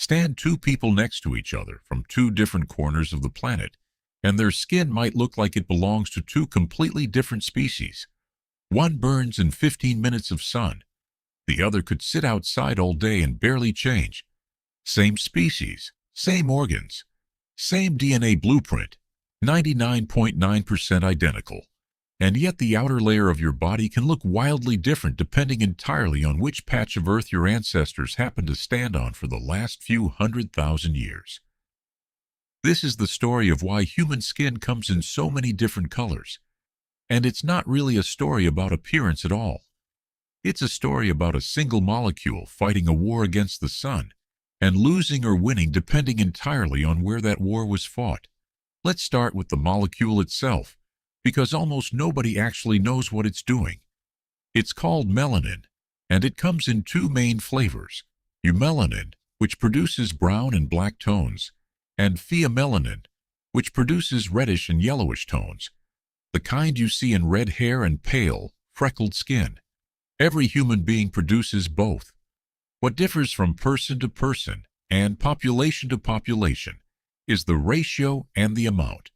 Stand two people next to each other from two different corners of the planet, and their skin might look like it belongs to two completely different species. One burns in 15 minutes of sun. The other could sit outside all day and barely change. Same species, same organs, same DNA blueprint, 99.9% identical. And yet the outer layer of your body can look wildly different depending entirely on which patch of Earth your ancestors happened to stand on for the last few 100,000 years. This is the story of why human skin comes in so many different colors. And it's not really a story about appearance at all. It's a story about a single molecule fighting a war against the sun, and losing or winning depending entirely on where that war was fought. Let's start with the molecule itself, because almost nobody actually knows what it's doing. It's called melanin, and it comes in two main flavors: eumelanin, which produces brown and black tones, and pheomelanin, which produces reddish and yellowish tones, the kind you see in red hair and pale, freckled skin. Every human being produces both. What differs from person to person and population to population is the ratio and the amount.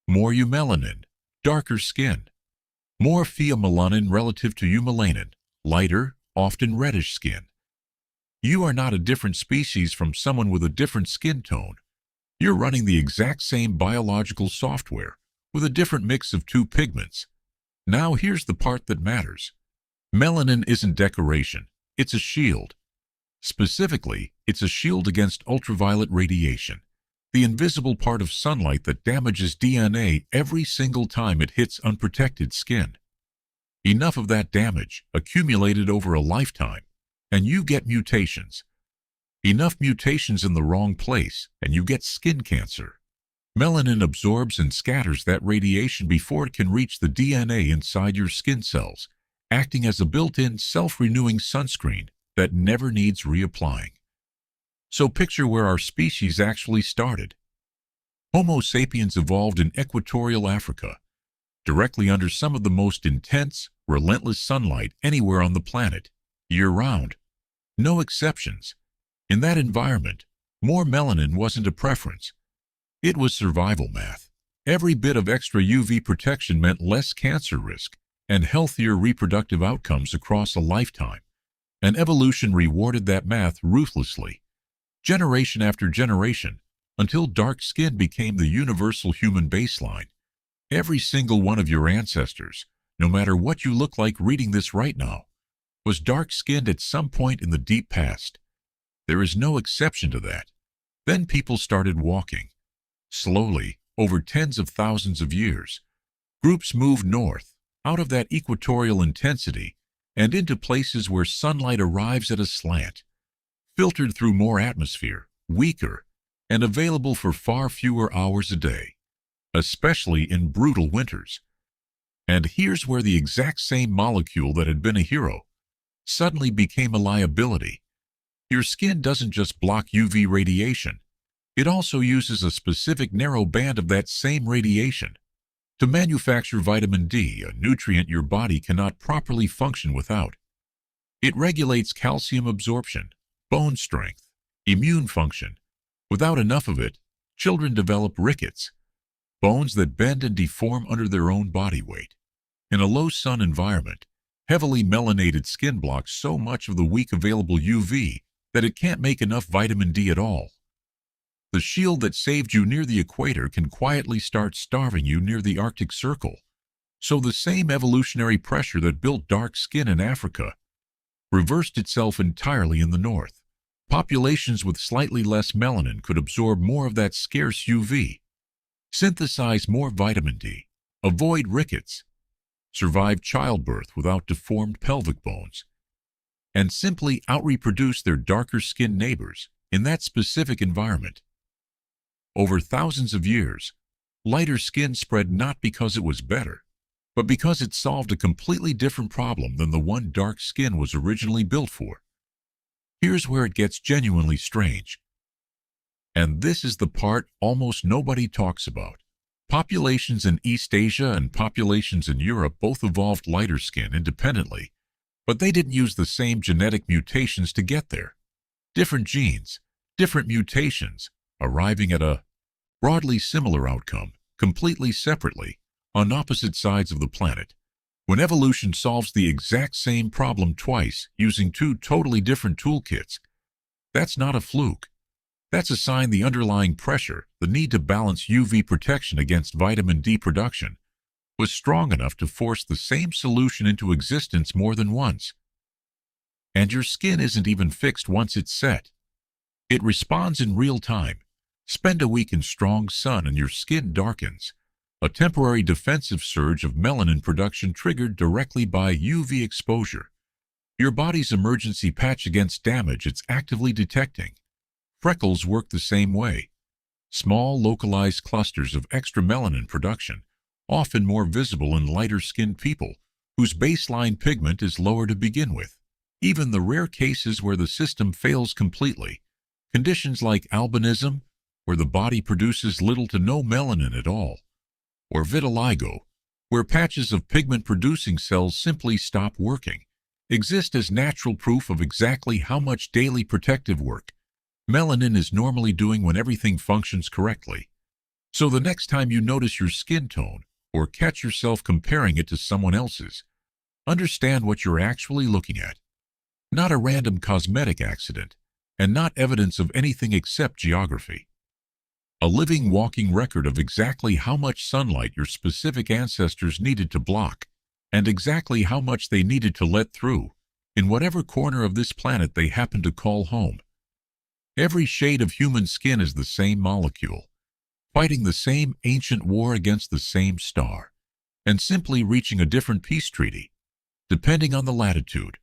More eumelanin, darker skin. More pheomelanin relative to eumelanin, lighter, often reddish skin. You are not a different species from someone with a different skin tone. You're running the exact same biological software with a different mix of two pigments. Now here's the part that matters. Melanin isn't decoration, it's a shield. Specifically, it's a shield against ultraviolet radiation, the invisible part of sunlight that damages DNA every single time it hits unprotected skin. Enough of that damage accumulated over a lifetime, and you get mutations. Enough mutations in the wrong place, and you get skin cancer. Melanin absorbs and scatters that radiation before it can reach the DNA inside your skin cells, acting as a built-in self-renewing sunscreen that never needs reapplying. So picture where our species actually started. Homo sapiens evolved in equatorial Africa, directly under some of the most intense, relentless sunlight anywhere on the planet, year-round. No exceptions. In that environment, more melanin wasn't a preference. It was survival math. Every bit of extra UV protection meant less cancer risk and healthier reproductive outcomes across a lifetime. And evolution rewarded that math ruthlessly, generation after generation, until dark skin became the universal human baseline. Every single one of your ancestors, no matter what you look like reading this right now, was dark-skinned at some point in the deep past. There is no exception to that. Then people started walking. Slowly, over tens of thousands of years, groups moved north, out of that equatorial intensity, and into places where sunlight arrives at a slant, filtered through more atmosphere, weaker, and available for far fewer hours a day, especially in brutal winters. And here's where the exact same molecule that had been a hero suddenly became a liability. Your skin doesn't just block UV radiation, it also uses a specific narrow band of that same radiation to manufacture vitamin D, a nutrient your body cannot properly function without. It regulates calcium absorption, bone strength, immune function. Without enough of it, children develop rickets, bones that bend and deform under their own body weight. In a low-sun environment, heavily melanated skin blocks so much of the weak available UV that it can't make enough vitamin D at all. The shield that saved you near the equator can quietly start starving you near the Arctic Circle. So the same evolutionary pressure that built dark skin in Africa reversed itself entirely in the north. Populations with slightly less melanin could absorb more of that scarce UV, synthesize more vitamin D, avoid rickets, survive childbirth without deformed pelvic bones, and simply out-reproduce their darker-skinned neighbors in that specific environment. Over thousands of years, lighter skin spread not because it was better, but because it solved a completely different problem than the one dark skin was originally built for. Here's where it gets genuinely strange. And this is the part almost nobody talks about. Populations in East Asia and populations in Europe both evolved lighter skin independently, but they didn't use the same genetic mutations to get there. Different genes, different mutations, arriving at a broadly similar outcome, completely separately, on opposite sides of the planet. When evolution solves the exact same problem twice using two totally different toolkits, that's not a fluke. That's a sign the underlying pressure, the need to balance UV protection against vitamin D production, was strong enough to force the same solution into existence more than once. And your skin isn't even fixed once it's set. It responds in real time. Spend a week in strong sun and your skin darkens, a temporary defensive surge of melanin production triggered directly by UV exposure. Your body's emergency patch against damage it's actively detecting. Freckles work the same way. Small, localized clusters of extra melanin production, often more visible in lighter-skinned people, whose baseline pigment is lower to begin with. Even the rare cases where the system fails completely, conditions like albinism, where the body produces little to no melanin at all, or vitiligo, where patches of pigment-producing cells simply stop working, exist as natural proof of exactly how much daily protective work melanin is normally doing when everything functions correctly. So the next time you notice your skin tone, or catch yourself comparing it to someone else's, understand what you're actually looking at. Not a random cosmetic accident, and not evidence of anything except geography. A living, walking record of exactly how much sunlight your specific ancestors needed to block, and exactly how much they needed to let through, in whatever corner of this planet they happen to call home. Every shade of human skin is the same molecule, fighting the same ancient war against the same star, and simply reaching a different peace treaty, depending on the latitude.